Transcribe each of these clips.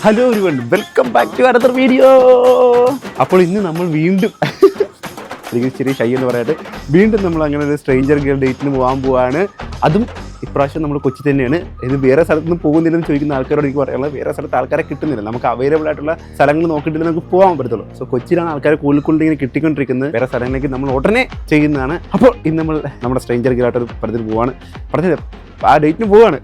Hello everyone, welcome back to another video. അപ്പോൾ ഇന്ന് നമ്മൾ വീണ്ടും ചെറിയ ഷൈ എന്ന് പറയാട്ട് വീണ്ടും നമ്മൾ അങ്ങനെ ഒരു സ്ട്രേഞ്ചർ ഗേൾ ഡേറ്റിന് പോകാൻ പോവാണ്. അതും ഇപ്രാവശ്യം നമ്മൾ കൊച്ചി തന്നെയാണ്. ഇത് വേറെ സ്ഥലത്തൊന്നും പോകുന്നില്ലെന്ന് ചോദിക്കുന്ന ആൾക്കാരോട് എനിക്ക് പറയാനുള്ളത്, വേറെ സ്ഥലത്ത് ആൾക്കാരെ കിട്ടുന്നില്ല. നമുക്ക് അവൈലബിൾ ആയിട്ടുള്ള സ്ഥലങ്ങൾ നോക്കിയിട്ടില്ല നമുക്ക് പോകാൻ പറ്റത്തുള്ളൂ. സോ കൊച്ചിയിലാണ് ആൾക്കാരെ കൂടുതൽ ഇങ്ങനെ കിട്ടിക്കൊണ്ടിരിക്കുന്നത്. വേറെ സ്ഥലങ്ങളിലേക്ക് നമ്മൾ ഉടനെ ചെയ്യുന്നതാണ്. അപ്പോൾ ഇന്ന് നമ്മൾ നമ്മുടെ സ്ട്രേഞ്ചർ ഗേൾ ആയിട്ടൊരു പടത്തിന് പോവാണ്. പടത്തിന് ആ ഡേറ്റിന് പോവാണ്.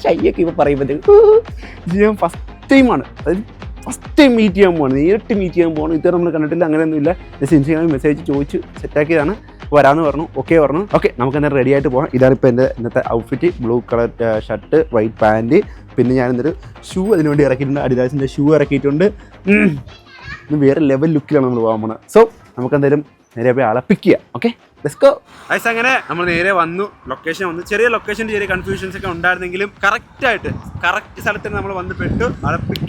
ഷൈയൊക്കെ ഇപ്പോൾ പറയുമ്പോഴത്തേക്ക് ഞാൻ ഫസ്റ്റ് ടൈമാണ്, അതായത് ഫസ്റ്റ് ടൈം മീറ്റ് ചെയ്യാൻ പോവാണ്. നേരിട്ട് മീറ്റ് ചെയ്യാൻ പോകണം. ഇതുവരെ നമ്മൾ കണ്ടിട്ടില്ല, അങ്ങനെയൊന്നുമില്ല. ജസ്റ്റ് ഇൻസ്റ്റാഗ്രാമിൽ മെസ്സേജ് ചോദിച്ച് സെറ്റാക്കിയതാണ്. വരാമെന്ന് പറഞ്ഞു. ഓക്കെ നമുക്ക് എന്നാൽ റെഡി ആയിട്ട് പോകാം. ഇതാണിപ്പോൾ എൻ്റെ ഇന്നത്തെ outfit. Blue colour shirt, white pant, പിന്നെ ഞാനിന്നൊരു ഷൂ അതിനുവേണ്ടി ഇറക്കിയിട്ടുണ്ട്. അഡിഡാസിൻ്റെ ഷൂ ഇറക്കിയിട്ടുണ്ട്. ഇത് വേറെ ലെവൽ ലുക്കിലാണ് നമ്മൾ പോകാൻ പോകുന്നത്. സോ നമുക്ക് എന്തായാലും നേരെ പോയി ആളെ പിക്ക് ചെയ്യാം. Okay, let's go. ഗയ്സ്, അങ്ങനെ നമ്മൾ നേരെ വന്നു. ലൊക്കേഷൻ വന്നു. ചെറിയ ലൊക്കേഷൻ്റെ ചെറിയ കൺഫ്യൂഷൻസ് ഒക്കെ ഉണ്ടായിരുന്നെങ്കിലും കറക്റ്റ് സ്ഥലത്തിന് നമ്മൾ വന്ന് പെട്ടു. ആളെ പിക്ക്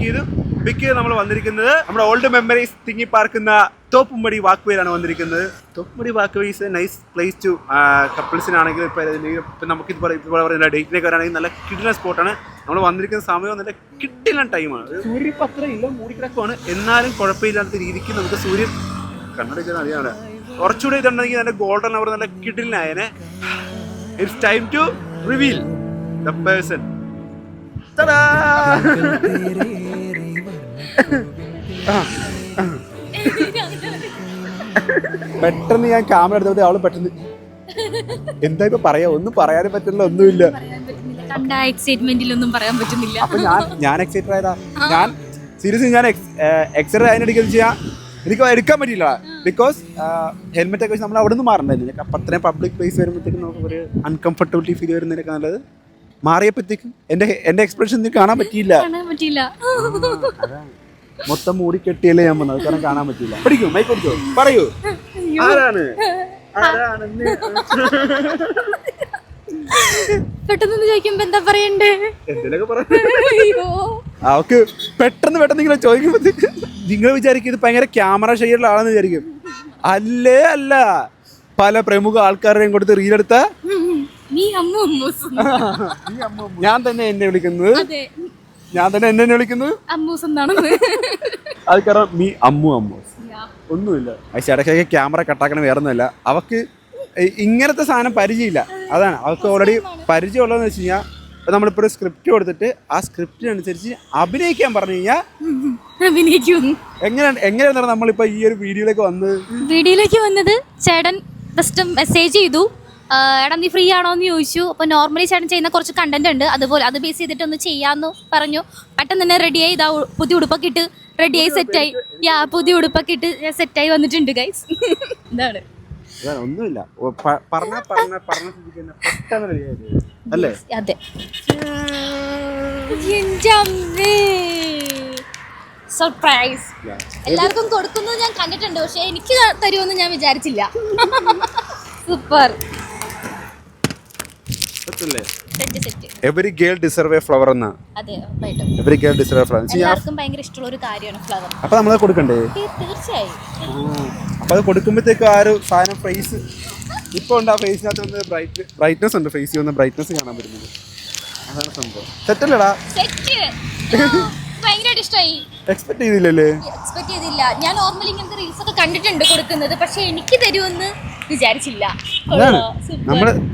ചെയ്ത് നമ്മൾ വന്നിരിക്കുന്നത് നമ്മുടെ ഓൾഡ് മെമ്മറീസ് തിങ്ങി പാർക്കുന്ന തോപ്പുംപടി വാക്ക് വേയിലാണ് വന്നിരിക്കുന്നത്. Thoppumpady walk way is a nice place to കപ്പിൾസിനാണെങ്കിലും ഇപ്പം നമുക്കിത് പറയുന്ന ഡേറ്റിനൊക്കെ വരാണെങ്കിൽ നല്ല കിടിലൻ സ്പോട്ടാണ്. നമ്മൾ വന്നിരിക്കുന്ന സമയം നല്ല കിടിലൻ ടൈമാണ്. സൂര്യൻ ഇപ്പം അത്ര ഇല്ല, മൂടിക്കിടക്കുവാണ്. എന്നാലും കുഴപ്പമില്ലാത്ത രീതിക്ക് നമുക്ക് സൂര്യൻ കണ്ണടയ്ക്കാൻ അറിയാതെ കുറച്ചുകൂടി ഇതുണ്ടെങ്കിൽ നല്ല ഗോൾഡൻ അവർ നല്ല കിടിലനായനെ. It's time to reveal the person. പെട്ടെന്ന് ഞാൻ ക്യാമറ എടുത്തപ്പോൾ അവള് പെട്ടെന്ന് എന്താ ഇപ്പൊ പറയാ, ഒന്നും പറയാനും പറ്റില്ല, ഒന്നുമില്ല. അപ്പൊ ഞാൻ എക്സൈറ്റഡ് ആയതാ. ഞാൻ സീരിയസ്ലി ഞാൻ എക്സൈറ്റഡ് അതിനെടുക്കുന്നത് ചെയ്യാൻ എനിക്ക് എടുക്കാൻ പറ്റിയില്ല. ബിക്കോസ് ഹെൽമെറ്റ് ഒക്കെ വെച്ച് നമ്മൾ അവിടെ നിന്ന് മാറണ്ടായിരുന്നു. അപ്പം അത്രയും പബ്ലിക് പ്ലേസ് വരുമ്പോഴത്തേക്കും നമുക്ക് ഒരു അൺകംഫർട്ടബിലിറ്റി ഫീൽ വരുന്നതിനൊക്കെ നല്ലത്. മാറിയപ്പോഴത്തേക്കും എൻ്റെ എക്സ്പ്രഷൻ കാണാൻ പറ്റിയില്ല. മൊത്തം മൂടി കെട്ടിയല്ലേ ഞാൻ വന്നത്, കാരണം കാണാൻ പറ്റിയില്ല. പഠിക്കൂ, മൈക്ക് കൊടുത്തോ, പറയൂ ആരാണ് പെട്ടെന്ന് ചോദിക്കുമ്പോ എന്താ പറയണ്ടേ? എന്തെങ്കിലുമൊക്കെ പെട്ടെന്ന് ഇങ്ങനെ ചോദിക്കുമ്പോഴത്തേക്ക് നിങ്ങൾ വിചാരിക്കും ഇത് ഭയങ്കര ക്യാമറ ഷെയറുള്ള ആളെന്ന് വിചാരിക്കും. അല്ല, പല പ്രമുഖ ആൾക്കാരുടെയും കൊടുത്ത് റീലെടുത്ത ഞാൻ തന്നെ എന്നെ വിളിക്കുന്നത് അമ്മൂസ് എന്നാണ്. അത് കാരണം മീ അമ്മൂസ് ഒന്നുമില്ല. ഇടയ്ക്കൊക്കെ ക്യാമറ കട്ടാക്കണ വേറൊന്നുമല്ല. അവക്ക് ഇങ്ങനത്തെ സാധനം പരിചയമില്ല. അതാണ് അവർക്ക് ഓൾറെഡി പരിചയമുള്ളതെന്ന് വെച്ച് കഴിഞ്ഞാൽ നമ്മളിപ്പോൾ ഒരു സ്ക്രിപ്റ്റ് കൊടുത്തിട്ട് ആ സ്ക്രിപ്റ്റിനനുസരിച്ച് അഭിനയിക്കാൻ പറഞ്ഞു കഴിഞ്ഞാൽ എങ്ങനെയാണ് നമ്മളിപ്പോൾ ഈ ഒരു വീഡിയോയിലേക്ക് വന്നത്. ചേട്ടൻ ജസ്റ്റ് മെസ്സേജ് ചെയ്തു, എടാ നീ ഫ്രീ ആണോ എന്ന് ചോദിച്ചു. അപ്പോൾ നോർമലി ചേട്ടൻ ചെയ്യുന്ന കുറച്ച് കണ്ടന്റ് ഉണ്ട്, അതുപോലെ അത് ബേസ് ചെയ്തിട്ട് ഒന്ന് ചെയ്യാമെന്ന് പറഞ്ഞു. പെട്ടെന്ന് തന്നെ റെഡിയായി, ഇതാ പുതിയ ഉടുപ്പൊക്കെ ഇട്ട് റെഡിയായി സെറ്റായി. പുതിയ ഉടുപ്പൊക്കെ ഇട്ട് സെറ്റായി വന്നിട്ടുണ്ട് ഗൈസ്. ഇതാണ് ഒന്നുമില്ല, അല്ലേ? അതെ. സർപ്രൈസ് എല്ലാവർക്കും കൊടുക്കുന്നത് ഞാൻ കണ്ടിട്ടുണ്ട്, പക്ഷെ എനിക്ക് തരുമെന്ന് ഞാൻ വിചാരിച്ചില്ല. Super. Every girl deserve A flower എന്നാ. അതെ, every girl deserve A flower. എല്ലാവർക്കും ഭയങ്കര ഇഷ്ടമുള്ള ഒരു കാര്യമാണ് ഫ്ലവർ. അപ്പൊ നമ്മളത് കൊടുക്കണ്ടേ? തീർച്ചയായും. അപ്പൊ അത് കൊടുക്കുമ്പോഴത്തേക്കും ആ ഒരു സാധനം ഫേസ് ഇപ്പൊ ഉണ്ട്. ആ ഫേസിനകത്ത് വന്ന് ബ്രൈറ്റ്നസ് ഉണ്ട്. ഫേസിൽ വന്ന് ബ്രൈറ്റ്നസ് കാണാൻ പറ്റുന്നത്. അതാണ് സംഭവം. സെറ്റല്ലടാ? ഭയങ്കരമായിട്ട് ഇഷ്ടമായി. എക്സ്പെക്ട് ചെയ്തില്ലല്ലേ? എക്സ്പെക്ട് ചെയ്തില്ല. ഞാൻ നോർമലി ഇങ്ങനത്തെ റീൽസ് ഒക്കെ കണ്ടിട്ടുണ്ട് കൊടുക്കുന്നത്, പക്ഷെ എനിക്ക് തരുമെന്ന് വിചാരിച്ചില്ല.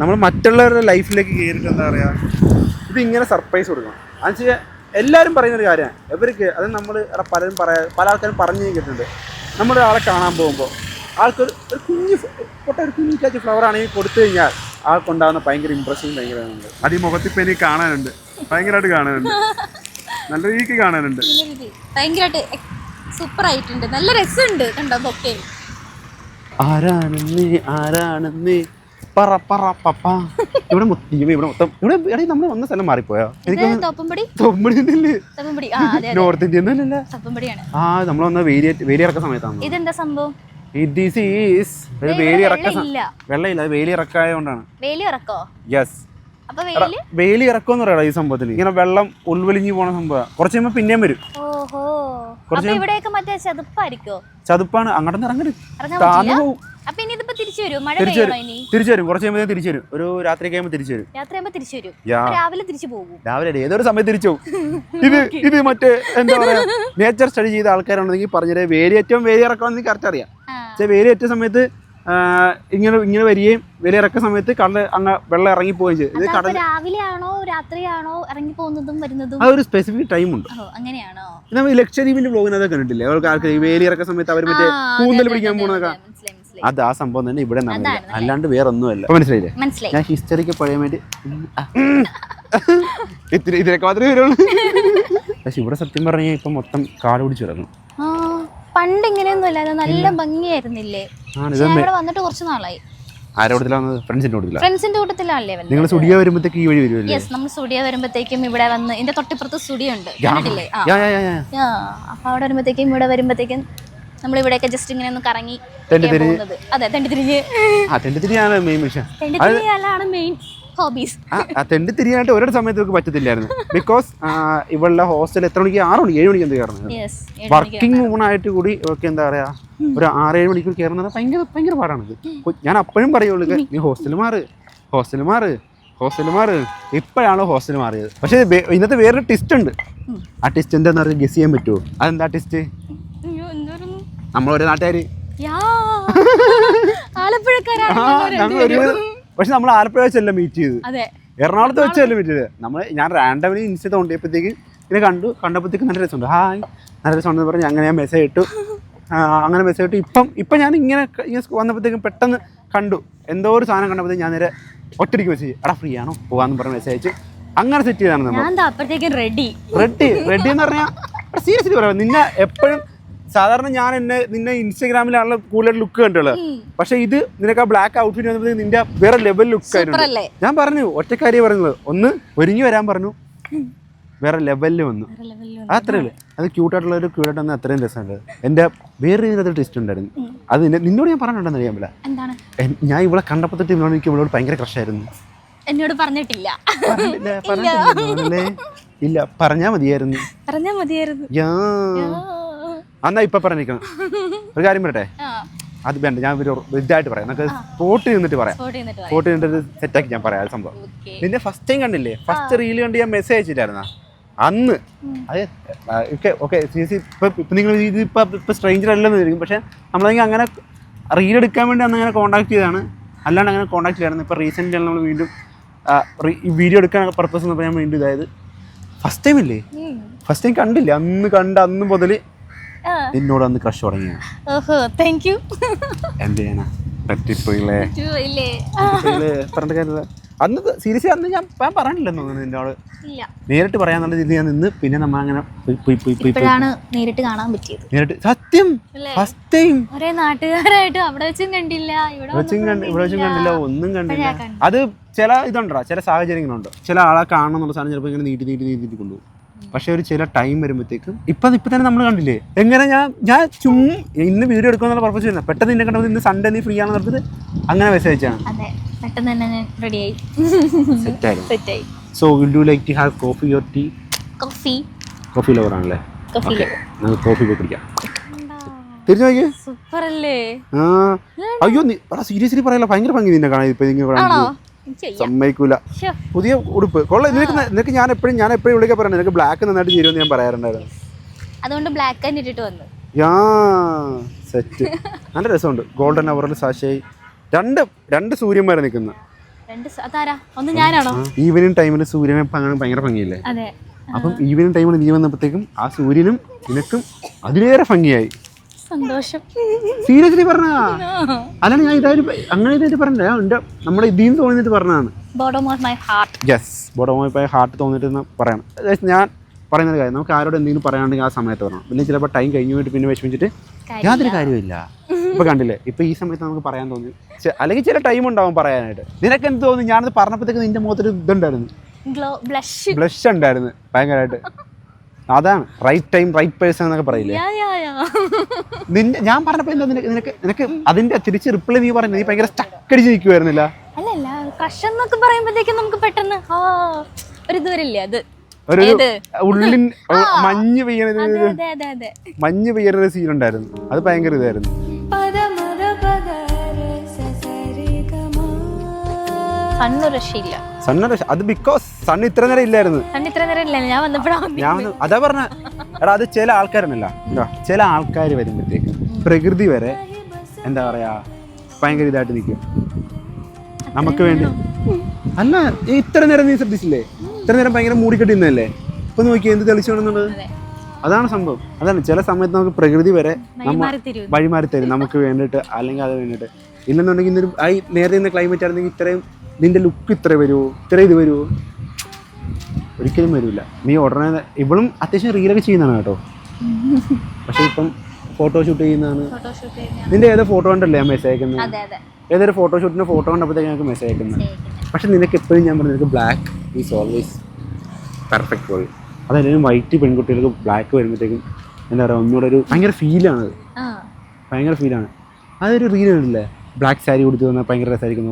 നമ്മൾ മറ്റുള്ളവരുടെ ലൈഫിലേക്ക് കയറിയിട്ട് എന്താ പറയാ, ഇത് ഇങ്ങനെ സർപ്രൈസ് കൊടുക്കണം. എന്നുവെച്ചാൽ എല്ലാവരും പറയുന്നൊരു കാര്യമാണ് ഇവർക്ക്. അത് നമ്മൾ പല ആൾക്കാരും പറഞ്ഞു കേട്ടിട്ടുണ്ട്. നമ്മുടെ ആളെ കാണാൻ പോകുമ്പോൾ ആൾക്ക് ഒരു കുഞ്ഞു കാച്ച് ഫ്ലവർ ആണെങ്കിൽ കൊടുത്തു കഴിഞ്ഞാൽ ആൾക്കുണ്ടാകുന്ന ഭയങ്കര ഇമ്പ്രഷൻ ഭയങ്കരമുണ്ട്. അത് ഈ മുഖത്തിപ്പോൾ എനിക്ക് കാണാനുണ്ട്, ഭയങ്കരമായിട്ട് കാണാനുണ്ട്, നല്ല രീതിക്ക് കാണാനുണ്ട്. ഭയങ്കരമായിട്ട് സൂപ്പർ ആയിട്ടുണ്ട്, നല്ല രസമുണ്ട് കണ്ടതൊക്കെ. ആരാണെന്ന് പറ ഇവിടെ മൊത്തം ഇവിടെ നമ്മൾ വന്ന സ്ഥലം മാറിപ്പോയാ? എനിക്ക് നോർത്ത് ഇന്ത്യൻ ആ നമ്മൾ വന്ന വേലിയിറക്ക സമയത്താണ്. ഇതെന്താ സംഭവം? വെള്ളമില്ല, അത് വേലി ഇറക്കായതുകൊണ്ടാണ്. യെസ്, വേലി ഇറക്കം എന്ന് പറയാം. ഈ സംഭവത്തിൽ ഇങ്ങനെ വെള്ളം ഉൾവലിഞ്ഞു പോണ സംഭവം. കുറച്ച് കഴിയുമ്പോ പിന്നെയും വരും. ചതുപ്പാണ്, അങ്ങോട്ടൊന്നും ഇറങ്ങരുത്, താന്നു പോവും. അപ്പൊ ഇനി ഇതിപ്പോ തിരിച്ചു വരും മഴ തിരിച്ചു പെയ്യണോ വരും ഇനി തിരിച്ചു വരും കുറച്ച് കഴിയുമ്പോൾ തിരിച്ചു വരും ഒരു രാത്രി കഴിയുമ്പോൾ തിരിച്ചു വരും രാത്രിയാകുമ്പോ തിരിച്ചു വരും യാ. രാവിലെ തിരിച്ചു പോകും രാവിലെ ഏതൊരു സമയത്ത് തിരിച്ചു പോകും ഇത് മറ്റേ എന്താ പറയാ നേച്ചർ സ്റ്റഡി ചെയ്ത ആൾക്കാരുണ്ടെങ്കിൽ പറഞ്ഞത് വേലിയേറ്റവും വേലിയിറക്കണമെന്ന് കറക്റ്റ് അറിയാം പക്ഷേ വേലിയേറ്റ സമയത്ത് ഇങ്ങനെ വരികയും വേലിയിറക്ക സമയത്ത് കടൽ അങ്ങ് വെള്ളം ഇറങ്ങി പോവുകയും ചെയ്യും ഇത് കടൽ രാവിലെ ആണോ രാത്രിയാണോ ഇറങ്ങി പോകുന്നതും വരുന്നതും ആ ഒരു സ്പെസിഫിക് ടൈം ഉണ്ട് അങ്ങനെയാണോ നമ്മൾ ലക്ഷദ്വീപിന്റെ ബ്ലോഗിനൊക്കെ കണ്ടിട്ടില്ലേ അവർക്ക് ആർക്ക് വേലിയിറക്ക സമയത്ത് അവർ മറ്റേ കൂന്തൽ പിടിക്കാൻ പോകുന്നതൊക്കെ അത് ആ സംഭവം തന്നെ ഇവിടെ നടന്നില്ല അല്ലാണ്ട് വേറെ ഒന്നുമല്ല മനസ്സിലായില്ലേ ഞാൻ ഹിസ്റ്ററിക്ക് പഴയ വേണ്ടി ഇതിനൊക്കെ മാത്രമേ വരുള്ളൂ പക്ഷെ ഇവിടെ സത്യം പറഞ്ഞാൽ ഇപ്പൊ മൊത്തം കാട് പിടിച്ചു കിടക്കണം പണ്ട് ഇങ്ങനെയൊന്നും അല്ലാതെ നല്ല ഭംഗിയായിരുന്നില്ലേ ഇവിടെ വന്നിട്ട് കുറച്ച് നാളായി ആരോടത്തിലാ വന്നത് ഫ്രണ്ട്സിന്റെ കൂട്ടത്തിലല്ലേ നിങ്ങൾ സ്റ്റുഡിയോ വരുമ്പോഴത്തേക്ക് ഈ വഴി വരുമല്ലേ യെസ് നമ്മൾ സ്റ്റുഡിയോ വരുമ്പോഴത്തേക്കും ഇവിടെ വന്ന് ഇതിന്റെ തൊട്ടിപ്പുറത്ത് സ്റ്റുഡിയോ ഉണ്ട് കണ്ടിട്ടില്ലേ അപ്പൊ അവിടെ വരുമ്പോഴത്തേക്കും ഇവിടെ വരുമ്പോഴത്തേക്കും നമ്മൾ ഇവിടെയൊക്കെ ജസ്റ്റ് ഇങ്ങനെ ഒന്ന് കറങ്ങി അതെ തെണ്ടിത്തിരിയാണ് മെയിൻ ഹോബീസ് തെണ്ടി തിരിയാനായിട്ട് ഒരേ സമയത്ത് നമുക്ക് പറ്റത്തില്ലായിരുന്നു ബിക്കോസ് ഇവളുടെ ഹോസ്റ്റൽ എത്ര മണിക്ക് 6 മണിക്ക് 7 മണിക്ക് എന്ത് കയറുന്നത് വർക്കിംഗ് വുമൺ ആയിട്ട് കൂടി ഒക്കെ എന്താ പറയാ ഒരു 6-7 മണിക്കൂർ കയറുന്നത് ഭയങ്കര പാടാണ് ഞാൻ അപ്പോഴും പറയുള്ളൂ നീ ഹോസ്റ്റൽ മാറ് ഇപ്പോഴാണോ ഹോസ്റ്റൽ മാറിയത് പക്ഷേ ഇന്നത്തെ വേറൊരു ടിസ്റ്റ് ഉണ്ട് ആ ടിസ്റ്റ് എന്താന്ന് പറഞ്ഞാൽ ഗസ് ചെയ്യാൻ പറ്റുമോ അതെന്താ ടിസ്റ്റ് നമ്മളൊരു നാട്ടുകാര് പക്ഷെ നമ്മൾ ആലപ്പുഴ വെച്ചല്ല മീറ്റ് ചെയ്ത് എറണാകുളത്ത് വെച്ചല്ല മീറ്റ് ചെയ്ത് ഞാൻ റാൻഡമിലി ഇൻസ്റ്റ തോണ്ടിയപ്പോഴത്തേക്ക് ഇങ്ങനെ കണ്ടപ്പോഴത്തേക്ക് നല്ല രസമുണ്ട് നല്ല രസമുണ്ടെന്ന് പറഞ്ഞ് അങ്ങനെ ഞാൻ മെസ്സേജ് ഇട്ടു അങ്ങനെ മെസ്സേജ് ഇട്ടു ഇപ്പം ഞാൻ ഇങ്ങനെ വന്നപ്പോഴത്തേക്കും പെട്ടെന്ന് കണ്ടു എന്തോ ഒരു സാധനം കണ്ടപ്പോഴത്തേക്ക് ഞാൻ നേരെ ഒറ്റയ്ക്ക് മെസ്സേജ് എടാ ഫ്രീ ആണോ പോകാമെന്ന് പറഞ്ഞ് മെസ്സേജ് അയച്ചു അങ്ങനെ സെറ്റ് ചെയ്താണ് നമ്മൾ റെഡി എന്ന് പറഞ്ഞാൽ സീരിയസ്ലി പറയാം നിന്നെ എപ്പോഴും സാധാരണ ഞാൻ നിന്നെ ഇൻസ്റ്റാഗ്രാമിലാണല്ലോ കൂടുതൽ ലുക്ക് കണ്ടുള്ളത് പക്ഷെ ഇത് നിനക്ക് ആ ബ്ലാക്ക് ഔട്ട്ഫിറ്റ് വന്നപ്പോൾ നിന്റെ വേറെ ലെവൽ ലുക്ക് ആയിരുന്നു ഞാൻ പറഞ്ഞു ഒറ്റക്കാരിയെ പറഞ്ഞത് ഒന്ന് ഒരുങ്ങി വരാൻ പറഞ്ഞു വേറെ ലെവലിൽ വന്നു അത്രയല്ലേ അത് ക്യൂട്ടായിട്ടുള്ള ഒരു ക്യൂട്ടായിട്ട് വന്നാൽ അത്രയും രസമുണ്ട് എൻ്റെ വേറെ രീതിയിലൊരു ടെസ്റ്റ് ഉണ്ടായിരുന്നു അത് നിന്നോട് ഞാൻ പറഞ്ഞിട്ടുണ്ടെന്ന് അറിയാൻ പറ്റില്ല ഞാൻ ഇവിടെ കണ്ടപ്പോൾ തൊട്ട് എനിക്ക് ഇവളോട് ഭയങ്കര ക്രഷായിരുന്നു എന്നോട് പറഞ്ഞിട്ടില്ല ഇല്ല പറഞ്ഞാൽ മതിയായിരുന്നു എന്നാ ഇപ്പൊ പറഞ്ഞിരിക്കണം ഒരു കാര്യം പറയട്ടെ അത് വേണ്ട ഞാൻ ഒരു ഇതായിട്ട് പറയാം നമുക്ക് സ്പോട്ടിൽ നിന്നിട്ട് പറയാം സ്പോട്ടിൽ നിന്നിട്ട് സെറ്റാക്കി ഞാൻ പറയാം സംഭവം നിന്നെ ഫസ്റ്റ് ടൈം കണ്ടില്ലേ ഫസ്റ്റ് റീല് കണ്ട് ഞാൻ മെസ്സേജ് അയച്ചിട്ടായിരുന്ന അന്ന് അത് ഓക്കെ ഇപ്പൊ നിങ്ങൾ ഇതിപ്പോ സ്ട്രേഞ്ചർ അല്ലെന്ന് ചോദിക്കും പക്ഷെ നമ്മളെങ്കിൽ അങ്ങനെ റീൽ എടുക്കാൻ വേണ്ടി അന്ന് അങ്ങനെ കോൺടാക്ട് ചെയ്തതാണ് അല്ലാണ്ട് അങ്ങനെ കോൺടാക്ട് ചെയ്യായിരുന്നു ഇപ്പൊ റീസെന്റ് നമ്മൾ വീണ്ടും ഈ വീഡിയോ എടുക്കാൻ പർപ്പസ് എന്ന് പറയാൻ വേണ്ടി ഇതായത് ഫസ്റ്റ് ടൈം ഇല്ലേ ഫസ്റ്റ് ടൈം കണ്ടില്ലേ അന്ന് മുതൽ എന്നോട് അന്ന് ക്രഷ് തുടങ്ങിയ എന്ത് ചെയ്യാനാ പറ്റിപ്പോയില്ലേ പറഞ്ഞ കാര്യമില്ല അന്ന് സീരിയസ്ലി അന്ന് ഞാൻ പറഞ്ഞില്ലെന്ന് തോന്നുന്നു നിന്നോട് നേരിട്ട് പറയാന്നുള്ള രീതി ഞാൻ നിന്ന് പിന്നെ നമ്മൾ അങ്ങനെ നേരിട്ട് കാണാൻ പറ്റിയത് നേരിട്ട് സത്യം ഫസ്റ്റ് ടൈം ഒരേ നാട്ടുകാരായിട്ട് അവിടെ വെച്ചും കണ്ടില്ല ഇവിടെ വെച്ചും കണ്ടില്ല ഒന്നും കണ്ടില്ല അത് ചില ഇതുണ്ടോ ചില സാഹചര്യങ്ങളുണ്ട് ചില ആളെ കാണണം എന്നുള്ള സാധനം ചിലപ്പോൾ ഇങ്ങനെ നീട്ടി കൊണ്ടുപോകും പക്ഷെ ഒരു ചില ടൈം വരുമ്പോഴത്തേക്കും ഇപ്പൊ തന്നെ നമ്മൾ കണ്ടില്ലേ എങ്ങനെ ഞാൻ ഇന്ന് വീഡിയോ എടുക്കുന്നുള്ള പർപ്പസ് ചെയ്യുന്നത് പെട്ടെന്ന് നിന്നെ കണ്ടപ്പോൾ ഇന്ന് സൺഡേ നീ ഫ്രീ ആണെന്ന് പറഞ്ഞത് അങ്ങനെ മെസ്സേജ് അയച്ചാണ് പെട്ടെന്ന് തന്നെ റെഡിയായി സെറ്റായി so will you like to have coffee or tea coffee lover ആണല്ലേ നമുക്ക് കോഫി പോയി കുടിക്കാം തിരിച്ചു നോക്കിയേ സൂപ്പർ അല്ലേ അയ്യോ സീരിയസ്ലി പറയല്ല ഭയങ്കര ഭംഗി നിന്നെ കാണാൻ ഇപ്പൊ സമ്മതിക്കൂല പുതിയ ഉടുപ്പ് കൊള്ളാം നിനക്ക് ഞാൻ എപ്പോഴും വിളിക്കാൻ പറയണേ നിനക്ക് ബ്ലാക്ക് നന്നായിട്ട് ചേരുമെന്ന് ഞാൻ പറയാറുണ്ടായിരുന്നു അതുകൊണ്ട് ബ്ലാക്ക് തന്നെ ഇട്ടിട്ട് വന്നു സെറ്റ് നല്ല രസമുണ്ട് ഗോൾഡൻ അവറിൽ സാഷയായി രണ്ട് സൂര്യന്മാരെ നിൽക്കുന്നു ഈവനിങ് ടൈമിൽ സൂര്യനെ ഭയങ്കര ഭംഗിയില്ലേ അപ്പം ഈവനിങ് ടൈമിൽ നീ വന്നപ്പോഴത്തേക്കും ആ സൂര്യനും നിനക്കും അതിലേറെ ഭംഗിയായി സന്തോഷം സീരിയസ്ലി പറഞ്ഞാ അല്ലാണ്ട് ഞാൻ അങ്ങനെ പറഞ്ഞില്ല നമ്മുടെ ഇതിന്ന് തോന്നിട്ട് പറഞ്ഞതാണ് ബോട്ടം ഓഫ് മൈ ഹാർട്ട് തോന്നിട്ട് പറയണം ഞാൻ പറയുന്ന കാര്യം നമുക്ക് ആരോട് എന്തെങ്കിലും പറയാണ്ടെങ്കിൽ ആ സമയത്ത് പറയണം പിന്നെ ചിലപ്പോൾ ടൈം കഴിഞ്ഞു പോയിട്ട് പിന്നെ വിഷമിച്ചിട്ട് യാതൊരു കാര്യമില്ല ഇപ്പൊ കണ്ടില്ലേ ഇപ്പൊ ഈ സമയത്ത് നമുക്ക് പറയാൻ തോന്നി അല്ലെങ്കിൽ ചില ടൈം ഉണ്ടാവും പറയാനായിട്ട് നിനക്ക് എന്ത് തോന്നി ഞാനത് പറഞ്ഞപ്പോഴത്തേക്ക് നിന്റെ മുഖത്തൊരു ഇതുണ്ടായിരുന്നു ബ്ലഷ് ഉണ്ടായിരുന്നു ഭയങ്കരമായിട്ട് അതാണ് റൈറ്റ് ടൈം റൈറ്റ് പേഴ്സൺ എന്നൊക്കെ പറയില്ലേ ഞാൻ പറഞ്ഞപ്പോ എന്താ നിനക്ക് അതിന്റെ തിരിച്ച് റിപ്ലൈ നീ പറയുന്നത് നീ ഭയങ്കര സ്റ്റക്കടിച്ച് നിൽക്കുവായിരുന്നില്ല ഒരു ഉള്ളിൻ മഞ്ഞ് പെയ്യുന്ന സീൻ ഉണ്ടായിരുന്നു അത് ഭയങ്കര ഇതായിരുന്നു സണ്ണ് രക്ഷയില്ല. അത് ബിക്കോസ് സൺ ഇത്ര നേരം ഇല്ലായിരുന്നു. ഇത്ര നേരം ഇല്ല, ഞാൻ വന്നപ്പോഴാണ്. അതാ പറഞ്ഞ എടാ, അത് ചില ആൾക്കാരുണ്ടല്ല, ചില ആൾക്കാർ വരുമ്പോഴത്തേക്ക് പ്രകൃതി വരെ എന്താ പറയാ ഭയങ്കര ഇതായിട്ട് നിൽക്കും നമുക്ക് വേണ്ടി. അല്ല, ഇത്ര നേരം നീ ശ്രദ്ധിച്ചില്ലേ? ഇത്ര നേരം ഭയങ്കര മൂടിക്കെട്ടി നിന്നല്ലേ? ഇപ്പൊ നോക്കി എന്ത് തെളിച്ചോണെന്നുള്ളത്. അതാണ് സംഭവം. അതാണ് ചില സമയത്ത് നമുക്ക് പ്രകൃതി വരെ വഴിമാറി തരും നമുക്ക് വേണ്ടിയിട്ട്, അല്ലെങ്കിൽ അത് വേണ്ടിയിട്ട്. ഇല്ലെന്നുണ്ടെങ്കിൽ ഇന്നൊരു നേരത്തെ ഇന്ന് ക്ലൈമറ്റ് ആയിരുന്നെങ്കിൽ ഇത്രയും നിന്റെ ലുക്ക് ഇത്ര വരുമോ, ഇത്ര ഇത് വരുമോ? ഒരിക്കലും വരില്ല. നീ ഉടനെ ഇവളും അത്യാവശ്യം റീലൊക്കെ ചെയ്യുന്നതാണ് കേട്ടോ, പക്ഷെ ഇപ്പം ഫോട്ടോഷൂട്ട് ചെയ്യുന്നതാണ്. നിന്റെ ഏതോ ഫോട്ടോ കണ്ടല്ലേ ഞാൻ മെസ്സേജ് അയക്കുന്നത്? ഏതൊരു ഫോട്ടോഷൂട്ടിൻ്റെ ഫോട്ടോ കണ്ടപ്പോഴത്തേക്ക് ഞങ്ങൾക്ക് മെസ്സേജ് അയക്കുന്നത്. പക്ഷെ നിനക്ക് എപ്പോഴും ഞാൻ പറഞ്ഞു, നിനക്ക് black is always perfect for you. അതായത് വൈറ്റ് പെൺകുട്ടികൾക്ക് ബ്ലാക്ക് വരുമ്പോഴത്തേക്കും എന്താ പറയുക, ഒന്നുകൂടെ ഒരു ഭയങ്കര ഫീലാണ്. ഭയങ്കര ഫീലാണ്. അതൊരു റീൽ ഉണ്ടല്ലേ, ബ്ലാക്ക് സാരി കൊടുത്തു വന്നാൽ ഭയങ്കര രസമായിരിക്കും.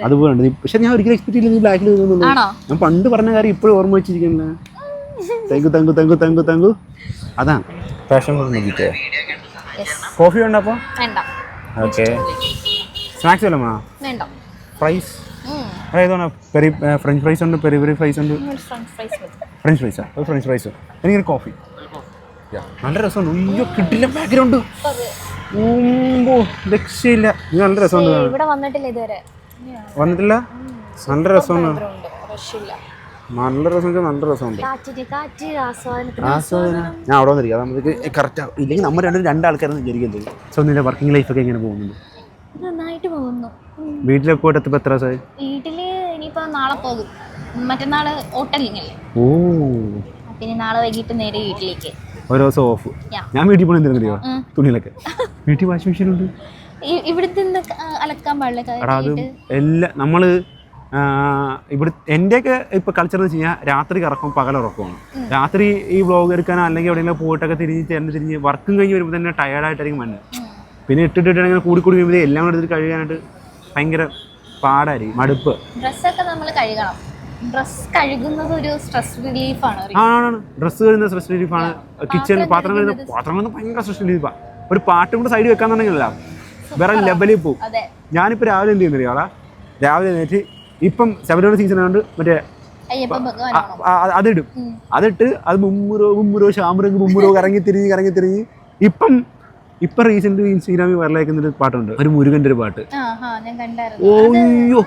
അതുപോലെ ഉണ്ട്. പക്ഷെ ഞാൻ ഒരിക്കലും എക്സ്പെക്ട് ചെയ്യില്ല നീ ബ്ലാക്കിൽ തോന്നുന്നു. ഞാൻ പണ്ട് പറഞ്ഞ കാര്യം ഇപ്പോഴും ഓർമ്മ വെച്ചിരിക്കുന്നത്. താങ്കു. അതാണ് പാഷൻ നോക്കിയിട്ട്. കോഫി വേണ്ട അപ്പോൾ? ഓക്കെ. സ്നാക്സ് വല്ലതും വേണോ? ഫ്രൈസ് ഏതാണ്? ഫ്രഞ്ച് ഫ്രൈസ് ഉണ്ട്, പെരി പെരി ഫ്രൈസ് ഉണ്ട്. ഫ്രഞ്ച് ഫ്രൈസാ? ഒരു ഫ്രഞ്ച് ഫ്രൈസ്. എനിക്കൊരു കോഫി. നല്ല രസമുണ്ട്. അയ്യോ കിട്ടില്ല ബാക്ക്ഗ്രൗണ്ട്. രക്ഷയില്ല. ഇത് നല്ല രസമുണ്ട്. വന്നിട്ടില്ല? നല്ല രസമുണ്ട്. നല്ല രസമുണ്ട്. ഞാൻ അവിടെ വന്നിരിക്കും. അത് നമുക്ക് കറക്റ്റ് ആവും. ഇല്ലെങ്കിൽ നമ്മൾ രണ്ടാൾക്കാരെന്ന് വിചാരിക്കുന്നത്. സോ നിന്റെ വർക്കിംഗ് ലൈഫൊക്കെ എങ്ങനെ പോകുന്നുണ്ട്? നന്നായിട്ട് പോകുന്നു. വീട്ടിലൊക്കെ പോയിട്ട് എത്ര ദിവസമായി? വീട്ടില് ഇനിയിപ്പോ നാളെ പോകും. മറ്റന്നാള് ഹോട്ടലിങ്ങല്ലേ. ഓ, പിന്നെ നാളെ വൈകിട്ട് നേരെ വീട്ടിലേക്ക്. ഒരു ദിവസം ഓഫ്. ഞാൻ വീട്ടിൽ പോകണം എന്തെങ്കിലും തുണികളൊക്കെ. വീട്ടിൽ വാഷിംഗ് മെഷീൻ ഉണ്ട്. ഇവിടുത്തെ അലക്കാൻ പാടില്ല. അത് എല്ലാം നമ്മള് ഇവിടെ എൻ്റെയൊക്കെ ഇപ്പൊ കൾച്ചർ എന്ന് വെച്ച് കഴിഞ്ഞാൽ രാത്രി കറക്കും പകലുറക്കമാണ്. രാത്രി ഈ വ്ളോഗ് എടുക്കാനോ അല്ലെങ്കിൽ എവിടെയെങ്കിലും പോയിട്ടൊക്കെ തിരിഞ്ഞ് വർക്കും കഴിഞ്ഞ് വരുമ്പോൾ തന്നെ ടയേർഡായിട്ടായിരിക്കും വന്നത്. പിന്നെ ഇട്ടിട്ടിങ്ങനെ കൂടി വരുമ്പോൾ എല്ലാം കൂടെ എടുത്തിട്ട് കഴുകാനായിട്ട് ഭയങ്കര പാടായിരിക്കും, മടുപ്പ്. ഡ്രസ്സൊക്കെ നമ്മൾ കഴുകണം. ഡ്രസ് കഴുകുന്നത് ഒരു സ്ട്രെസ് റിലീഫാണ്. ആണ്, ഡ്രസ്സ് കഴുകുന്ന സ്ട്രെസ് റിലീഫാണ്. കിച്ചൺ പാത്രം കഴുകുന്ന ഭയങ്കര സ്ട്രെസ് റിലീഫാണ്. ഒരു പാട്ടും കൂടെ സൈഡ് വെക്കാന്നുണ്ടെങ്കിലല്ല വേറെ ലെവലിൽ പോകും. ഞാനിപ്പോൾ രാവിലെ എന്ത് ചെയ്യുന്നറിയാളാ, രാവിലെ നേരിട്ട് ഇപ്പം ശബരിമല സീസൺ ആയതുകൊണ്ട് മറ്റേ അതിടും. അതിട്ട് അത് മുമ്മുരോ ഷാമ്പുരോ കറങ്ങി തിരിഞ്ഞ് ഇപ്പം റീസെന്റ് ഇൻസ്റ്റാഗ്രാമിൽ വൈറലാക്കുന്നൊരു പാട്ടുണ്ട്, ഒരു മുരുകന്റെ ഒരു പാട്ട്. ഓയ്യോ,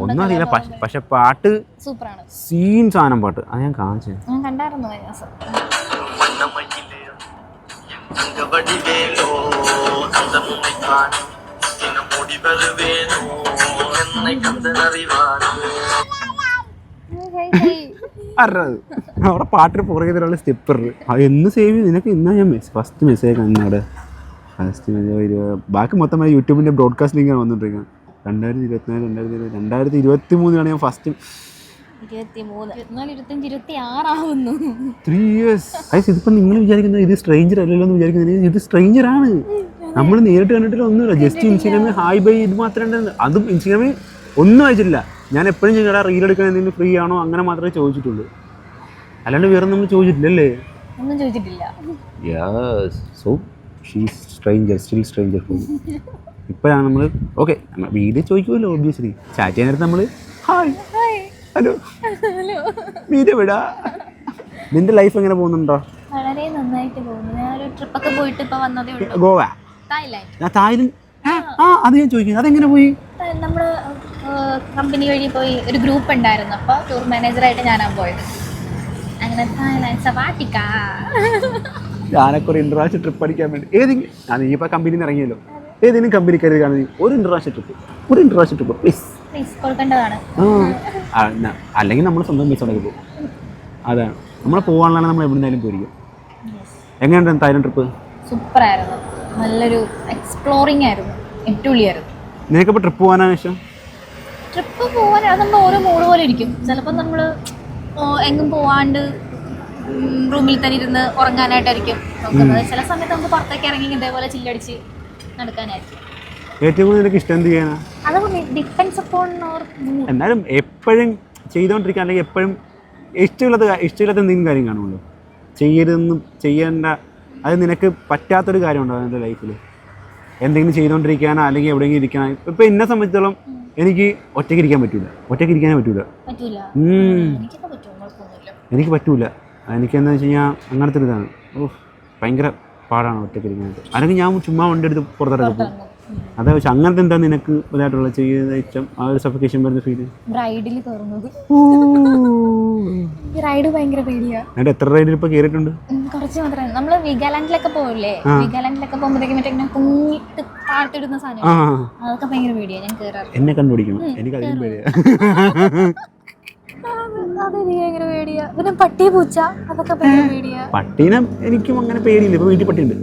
ഒന്നും അറിയില്ല. പക്ഷെ പാട്ട് സൂപ്പറാണ്. സീൻ സാധനം പാട്ട്. അത് ഞാൻ കാണിച്ചു. അവിടെ പാട്ടിന് പുറകെയുള്ള സ്റ്റെപ്പർ എന്ന് സേവ് ചെയ്ത് നിനക്ക് ഇന്നാ ഞാൻ ഫസ്റ്റ് മെസ്സേജ് കണ്ണവിടെ ഫസ്റ്റ് മെസ്സേജ്. ബാക്കി മൊത്തം യൂട്യൂബിൻ്റെ ബ്രോഡ്കാസ്റ്റ് ലിങ്കാണ് വന്നിട്ടിരിക്കുന്നത്. 2023 ഞാൻ ഫസ്റ്റ് 3 years. ഇതിപ്പോൾ നിങ്ങൾ വിചാരിക്കുന്നത് ഇത് സ്ട്രേഞ്ചർ അല്ലല്ലോ എന്ന് വിചാരിക്കുന്നത്. ഇത് സ്ട്രേഞ്ചറാണ്. നമ്മൾ നേരിട്ട് കണ്ടിട്ടില്ല, ഒന്നുമില്ല. ജസ്റ്റ് ഇൻസ്റ്റാഗ്രാമിൽ ഹായ് ബൈ ഇത് മാത്രമേ ഉണ്ടായിരുന്നു. അതും ഇൻസ്റ്റാഗ്രാമിൽ ഒന്നും അയച്ചിട്ടില്ല. ഞാൻ എപ്പോഴും ഞങ്ങളുടെ റീൽ എടുക്കാൻ എന്തെങ്കിലും ഫ്രീ ആണോ അങ്ങനെ മാത്രമേ ചോദിച്ചിട്ടുള്ളൂ, അല്ലാണ്ട് വേറെ നമ്മൾ ചോദിച്ചിട്ടില്ലല്ലേ? ഒന്നും ചോദിച്ചിട്ടില്ല. So she's stranger, still stranger. ഇപ്പോഴാണ് നമ്മൾ ഓക്കെ വീഡിയോ ചോദിക്കുമല്ലോ ഒബ്വിയസ്ലി. ചാറ്റ് ചെയ്യാൻ നേരത്തെ നമ്മൾ ഹായ് ഹലോ വീഡിയോ വിടാ. നിന്റെ ലൈഫ് എങ്ങനെ പോകുന്നുണ്ടോ? വളരെ നന്നായിട്ട് പോകുന്നു. ഞാനൊരു ട്രിപ്പൊക്കെ പോയിട്ട് ഇപ്പോൾ വന്നതേ ഉള്ളൂ. ഗോവ, തായ്ലൻഡ്. അത് ഞാൻ ചോദിക്കുന്നത്, അതെങ്ങനെ പോയി? നമ്മൾ കമ്പനി വഴി പോയി. ഒരു ഗ്രൂപ്പ് ഉണ്ടായിരുന്നു, അപ്പോൾ ടൂർ മാനേജറായിട്ട് ഞാനാണ് പോയത്. അങ്ങനെ തായ്ലാൻഡ് സവാട്ടിക്ക. ഞാനൊക്കെ ഒരു ഇന്റർനാഷണൽ ട്രിപ്പ് അടിക്കാൻ വേണ്ടി ഏതെങ്കിലും നീ ഇപ്പോൾ കമ്പനിയിൽ നിന്ന് ഇറങ്ങിയല്ലോ, ഏതെങ്കിലും കമ്പനി കയറി കാണുന്നത് ഒരു ഇന്റർനാഷണൽ ട്രിപ്പ് പ്ലീസ് കൊടുക്കേണ്ടതാണ്. അല്ലെങ്കിൽ നമ്മൾ സ്വന്തം പൈസ ഉണ്ടാക്കി പോകും. അതാണ് നമ്മൾ പോകാനുള്ള നമ്മൾ എവിടെന്നാലും പോയിരിക്കും. എങ്ങനെയുണ്ട് തായ്ലൻഡ് ട്രിപ്പ്? സൂപ്പറായിരുന്നു. നല്ലൊരു എക്സ്പ്ലോറിംഗ് ആയിരുന്നു, അടിപൊളിയായിരുന്നു. നിനക്കിപ്പോൾ ട്രിപ്പ് പോകാനാണ് ഇഷ്ടം? ട്രിപ്പ് പോകാൻ അത് നമ്മൾ ഓരോ മൂഡ് പോലെ ഇരിക്കും. ചിലപ്പോൾ നമ്മൾ എങ്ങും പോവാണ്ട് റൂമിൽ തന്നെ ഇരുന്ന് ഉറങ്ങാനായിട്ടായിരിക്കും നോക്കുന്നത്. ചില സമയത്ത് നമുക്ക് പുറത്തേക്ക് ഇറങ്ങി ഇതേപോലെ ചില്ലടിച്ച് നടക്കാനായിരിക്കും. ഏറ്റവും കൂടുതൽ നിനക്ക് ഇഷ്ടം എന്ത് ചെയ്യാനാ? അത് ഡിപ്പെൻഡ്സ് അപ്പോൺ അവർ മൂഡ്. എന്നാലും എപ്പോഴും ചെയ്തുകൊണ്ടിരിക്കുക അല്ലെങ്കിൽ എപ്പോഴും ഇഷ്ടമില്ലാത്ത എന്തെങ്കിലും കാര്യം കാണുമല്ലോ, ചെയ്യരുതെന്ന് ചെയ്യേണ്ട, അത് നിനക്ക് പറ്റാത്തൊരു കാര്യമുണ്ടോ നിൻ്റെ ലൈഫിൽ? എന്തെങ്കിലും ചെയ്തുകൊണ്ടിരിക്കാനോ അല്ലെങ്കിൽ എവിടെയെങ്കിലും ഇരിക്കാനോ. ഇപ്പം എന്നെ സംബന്ധിച്ചിടത്തോളം എനിക്ക് ഒറ്റയ്ക്ക് ഇരിക്കാൻ പറ്റൂല, ഒറ്റയ്ക്ക് ഇരിക്കാനേ പറ്റൂല. എനിക്ക് പറ്റൂല. എനിക്കെന്താ വെച്ച് കഴിഞ്ഞാൽ അങ്ങനത്തെ ഒരു ഇതാണ്. ഭയങ്കര പാടാണ് ഒറ്റയ്ക്ക് ഇരിക്കാനായിട്ട്. അല്ലെങ്കിൽ ഞാൻ ചുമ്മാ വണ്ടി എടുത്ത് പുറത്തിറങ്ങി പോകും. അതാ വെച്ചാൽ അങ്ങനത്തെ എന്താ നിനക്ക് ഇതായിട്ടുള്ള ചെയ്യുന്ന ഇഷ്ടം? ആ ഒരു സഫിക്കേഷൻ വരുന്ന ഫീല്. റൈഡിൽ കയറുന്നത് റൈഡ് ഭയങ്കര പേടിയാ. എന്നിട്ട് എത്ര റൈഡിൽ ഇപ്പൊ കയറിയിട്ടുണ്ട്? കുറച്ച് മാത്രമേ. നമ്മള് വീഗാലാൻഡിലൊക്കെ പോവില്ലേ, വീഗാലാൻഡിലൊക്കെ പോകുമ്പോഴത്തേക്കും മറ്റേ ഇങ്ങനെ കുഞ്ഞിട്ട് പാട്ടിടുന്ന സാധനം, അതൊക്കെ ഭയങ്കര പേടിയാ. ഞാൻ കയറാറ്. എന്നെ കണ്ടുപിടിക്കണം, എനിക്ക് അതിനും പേടിയാ. ഭയങ്കര പേടിയാ. പിന്നെ പട്ടി പൂച്ച അതൊക്കെ ഭയങ്കര പേടിയാ. പട്ടീനെ എനിക്കും അങ്ങനെ പേടിയില്ല. ഇപ്പൊ വീട്ടിൽ പട്ടിയുണ്ട്.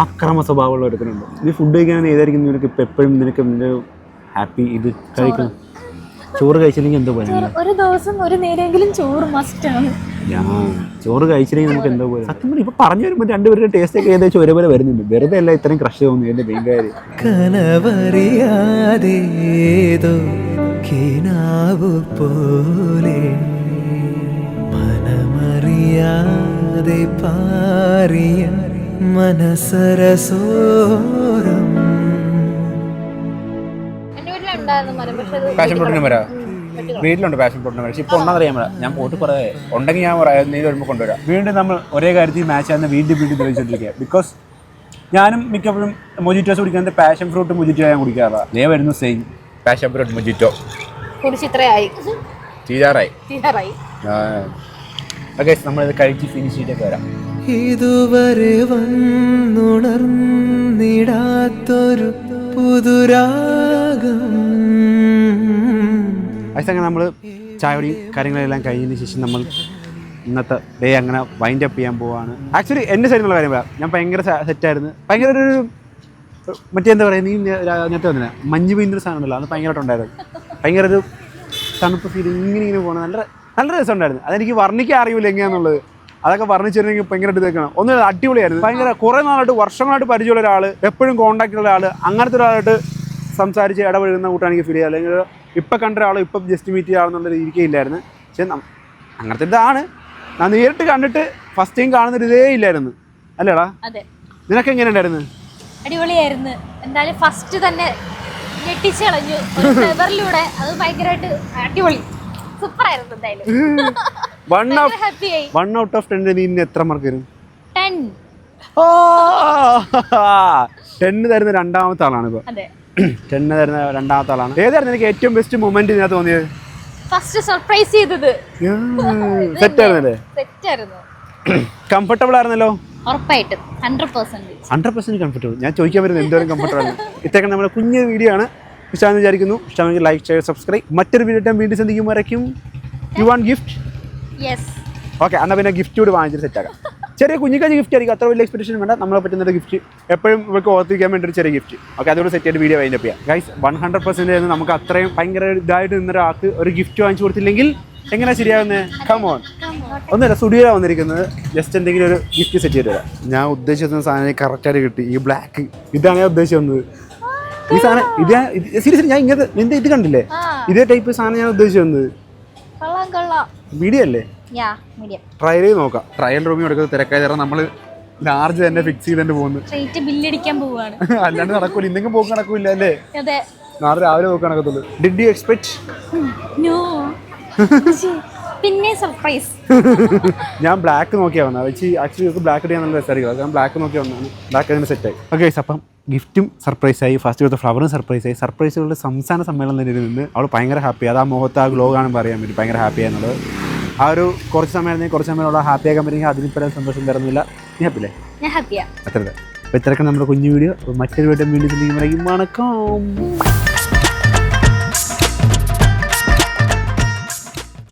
അക്രമ സ്വഭാവമുള്ള ഒരുത്തനുണ്ട്. ഇത് ഫുഡ് കഴിക്കാൻ ഏതായിരിക്കും നിനക്ക് ഇപ്പം എപ്പോഴും നിനക്ക് നിന്റെ ഹാപ്പി ഇത് കഴിക്കണം? ചോറ് കഴിച്ചില്ലെങ്കിൽ എന്തോ പോലെ. ഒരു ദിവസം ഒരു നേരെങ്കിലും ചോറ് മസ്റ്റ് ആണ്. ചോറ് കഴിച്ചില്ലെങ്കിൽ നമുക്ക് എന്തോ പോലെ. സത്യം പറഞ്ഞാൽ ഇപ്പൊ പറഞ്ഞു വരുമ്പോൾ രണ്ടുപേരുടെ ടേസ്റ്റ് ഒക്കെ ഏകദേശം ഒരേപോലെ വരുന്നുണ്ട്. വെറുതെ അല്ല ഇത്രയും ക്രഷ് തോന്നി എന്റെ മെയിൻ കാര്യം. കനവറിയാതേതോ കിനാവു പോലെ മനമറിയാതെ പാറിയ മനസരസോരം. പാഷൻ ഫ്രൂട്ടിന് മരം വീട്ടിലുണ്ട്. പാഷൻ ഫ്രൂട്ടിന് മരം. പക്ഷെ ഇപ്പൊ ഉണ്ടെന്നറിയാൻ പറ്റില്ല. ഞാൻ പോയിട്ട് കുറേ ഉണ്ടെങ്കിൽ ഞാൻ എന്തെങ്കിലും വരുമ്പോൾ കൊണ്ടുവരാം. വീണ്ടും നമ്മൾ ഒരേ കാര്യത്തിൽ മാച്ച് ആകുന്ന വീണ്ടും തെളിയിച്ചോണ്ടിരിക്കുക. ബിക്കോസ് ഞാനും മിക്കപ്പോഴും മൊജിറ്റോസ് കുടിക്കുന്നത് പാഷൻ ഫ്രൂട്ട് മൊജിറ്റോ ഞാൻ കുടിക്കാറില്ല. നീ വരുന്നു സെയിം പാഷൻ ഫ്രൂട്ട് മൊജിറ്റോ തീരാറായി. ഓക്കെ, നമ്മളിത് കഴിച്ച് ഫിനിഷ് ചെയ്തിട്ടൊക്കെ വരാം. ഇതുവരെ വന്നുണർന്നിടാത്തൊരു പുതുരാഗം. അങ്ങനെ നമ്മൾ ചായപൊടിയും കാര്യങ്ങളെല്ലാം കഴിഞ്ഞതിന് ശേഷം നമ്മൾ ഇന്നത്തെ ഡേ അങ്ങനെ വൈൻഡ് അപ്പ് ചെയ്യാൻ പോവാണ്. ആക്ച്വലി എൻ്റെ സൈഡിലുള്ള കാര്യം പറയാം. ഞാൻ ഭയങ്കര സെറ്റായിരുന്നു. ഭയങ്കര ഒരു മറ്റേ എന്താ പറയുക, നീ നേരത്തെ വന്നില്ല മഞ്ഞ് പെയ്യുന്നൊരു സാധനം ഉണ്ടല്ലോ, അത് ഭയങ്കരമായിട്ടുണ്ടായിരുന്നു. ഭയങ്കര ഒരു തണുപ്പ് ഫീൽ ഇങ്ങനെ പോകണം. നല്ല രസമുണ്ടായിരുന്നു. അതെനിക്ക് വർണ്ണിക്കാൻ അറിയില്ല എങ്ങനെയാണെന്നുള്ളത്. അതൊക്കെ വർണ്ണിച്ചിരുന്നെങ്കിൽ ഭയങ്കരമായിട്ട് ഇതൊക്കെയാണ്. ഒന്ന് അടിപൊളിയായിരുന്നു. ഭയങ്കര കുറേ നാളായിട്ട് വർഷങ്ങളായിട്ട് പരിചയമുള്ള ഒരാൾ, എപ്പോഴും കോൺടാക്റ്റുള്ള ആൾ, അങ്ങനത്തെ ഒരാളായിട്ട് സംസാരിച്ച് ഇടപഴകുന്ന കൂട്ടാണ് എനിക്ക് ഫീൽ ചെയ്യുക. അല്ലെങ്കിൽ ഇപ്പം കണ്ട ഒരാൾ ഇപ്പം ജസ്റ്റ് മീറ്റ് ചെയ്യാവുന്നുള്ള രീതിയില്ലായിരുന്നു. പക്ഷെ അങ്ങനത്തെ ഇതാണ്. ഞാൻ നേരിട്ട് കണ്ടിട്ട് ഫസ്റ്റ് ടൈം കാണുന്നൊരു ഇതേ ഇല്ലായിരുന്നു. അല്ലേടാ? നിനക്ക് എങ്ങനെ ഉണ്ടായിരുന്നു? അടിപൊളിയായിരുന്നു. എന്തായാലും ഫസ്റ്റ് തന്നെ ഞെട്ടിച്ച് കളഞ്ഞു ഒരു ഫ്ലേവറിലൂടെ. അത് ഭയങ്കരമായിട്ട് അടിപൊളി, സൂപ്പർ ആയിരുന്നു. എന്തായാലും 1 out of 10 നീ എത്ര മാർക്ക് തരും? 10 തരുന്ന രണ്ടാമത്തെ ആളാണ് ഇപ്പൊ. 10 തരുന്ന രണ്ടാമത്തെ ആളാണ്. ഏതായിരുന്നു എനിക്ക് ഏറ്റവും ബെസ്റ്റ് മൊമെന്റ് ഇതിനകത്ത് തോന്നിയത്? ഫസ്റ്റ് സർപ്രൈസ് ചെയ്തത്. സെറ്റ് ആയിരുന്നല്ലേ? സെറ്റ് ആയിരുന്നു. കംഫർട്ടബിൾ ആയിരുന്നല്ലോ? ഉറപ്പായിട്ടും 100% കംഫർട്ടബിൾ. ഞാൻ ചോദിക്കാൻ വരുന്നത് എന്തോരം കംഫർട്ടബിൾ ആണ്. ഇത്രയൊക്കെ നമ്മുടെ കുഞ്ഞു വീഡിയോ ആണ്. ഇഷ്ടമാണെന്ന് വിചാരിക്കുന്നു. ഇഷ്ടമെങ്കിൽ ലൈക്ക്, ഷെയർ, സബ്സ്ക്രൈബ്. മറ്റൊരു വീഡിയോ വീണ്ടും സന്ധിക്കുമ്പോഴേക്കും യു വാണ്ട് ഗിഫ്റ്റ്? ഓക്കെ, എന്നാൽ പിന്നെ ഗിഫ്റ്റ് കൂടി വാങ്ങിച്ചിട്ട് സെറ്റാക്കാം. ചെറിയ കുഞ്ഞിക്കാഞ്ഞ് ഗിഫ്റ്റ് ആയിരിക്കും, അത്ര വലിയ എക്സ്പെക്ടേഷൻ വേണ്ട. നമ്മളെ പറ്റുന്ന ഗിഫ്റ്റ് എപ്പോഴും ഇവർക്ക് ഓർത്തിരിക്കാൻ വേണ്ടി ഒരു ചെറിയ ഗിഫ്റ്റ്. ഓക്കെ, അതുകൊണ്ട് സെറ്റ് ചെയ്ത് വീഡിയോ വൈൻഡ് അപ്പ് ചെയ്യാം. ഗൈസ്, 100% നമുക്ക് അത്രയും ഭയങ്കര ഇതായിട്ട് നിന്നൊരാൾക്ക് ഒരു ഗിഫ്റ്റ് വാങ്ങിച്ചു കൊടുത്തില്ലെങ്കിൽ എങ്ങനെയാണ് ശരിയാവുന്നത്? കമോൺ. ഒന്നുമില്ല, സ്റ്റുഡിയോ വന്നിരിക്കുന്നത്. ജസ്റ്റ് എന്തെങ്കിലും ഒരു ഗിഫ്റ്റ് സെറ്റ് ചെയ്ത് തരാം. ഞാൻ ഉദ്ദേശിക്കുന്ന സാധനം കറക്റ്റായിട്ട് കിട്ടി. ഈ ബ്ലാക്ക് ഇതാണ് ഞാൻ ഉദ്ദേശിച്ചത്. ഈ സാധനം സീരിയസ്ലി ഞാൻ ഇങ്ങനത്തെ നിന്റെ ഇത് കണ്ടില്ലേ, ഇതേ ടൈപ്പ് സാധനം ഞാൻ ഉദ്ദേശിച്ചത്. വീഡിയോ അല്ലേ? ട്രയൽ ചെയ്ത് നോക്കാം. ട്രയൽ റൂമിൽ എടുക്കുന്നത് തിരക്കായി തരാം. നമ്മൾ ലാർജ് തന്നെ ഫിക്സ് ചെയ്തിട്ട് പോകുന്നു. അല്ലാണ്ട് നടക്കൂല. ഇന്നെങ്കിലും പോക്ക് നടക്കൂല അല്ലേ? നാളെ രാവിലെ പോക്ക് നടക്കത്തുള്ളൂ. Did you expect? പിന്നെ സർപ്രൈസ്. ഞാൻ ബ്ലാക്ക് നോക്കിയാ വന്നത്. വെച്ച് ആക്ച്വലി ബ്ലാക്ക് ഇടാൻ നല്ല രസമായിരിക്കും. ഞാൻ ബ്ലാക്ക് നോക്കി വന്നതാണ്. ബ്ലാക്ക് അതിന് സെറ്റായി. ഓക്കെ, അപ്പം ഗിഫ്റ്റും സർപ്രൈസായി. ഫസ്റ്റ് കൊടുത്ത ഫ്ലവറും സർപ്രൈസായി. സർപ്രൈസുകളുടെ സംസ്ഥാന സമ്മേളനത്തിൽ നിന്ന് അവൾ ഭയങ്കര ഹാപ്പി. അത് ആ മുഖത്ത് ആ ഗ്ലോ കാണുമ്പോൾ അറിയാൻ പറ്റും ഭയങ്കര ഹാപ്പി ആണെന്നുള്ളത്. ആ ഒരു കുറച്ച് സമയമുള്ള ഹാപ്പി ആക്കാൻ പറ്റുമെങ്കിൽ അതിനിപ്പോൾ സന്തോഷം തരുന്നില്ല. നീ ഹാപ്പില്ലേ? അത്ര. അപ്പോൾ ഇത്രയൊക്കെ നമ്മുടെ കുഞ്ഞു വീഡിയോ. മറ്റൊരു വീഡിയോ വീണ്ടും വണക്കം.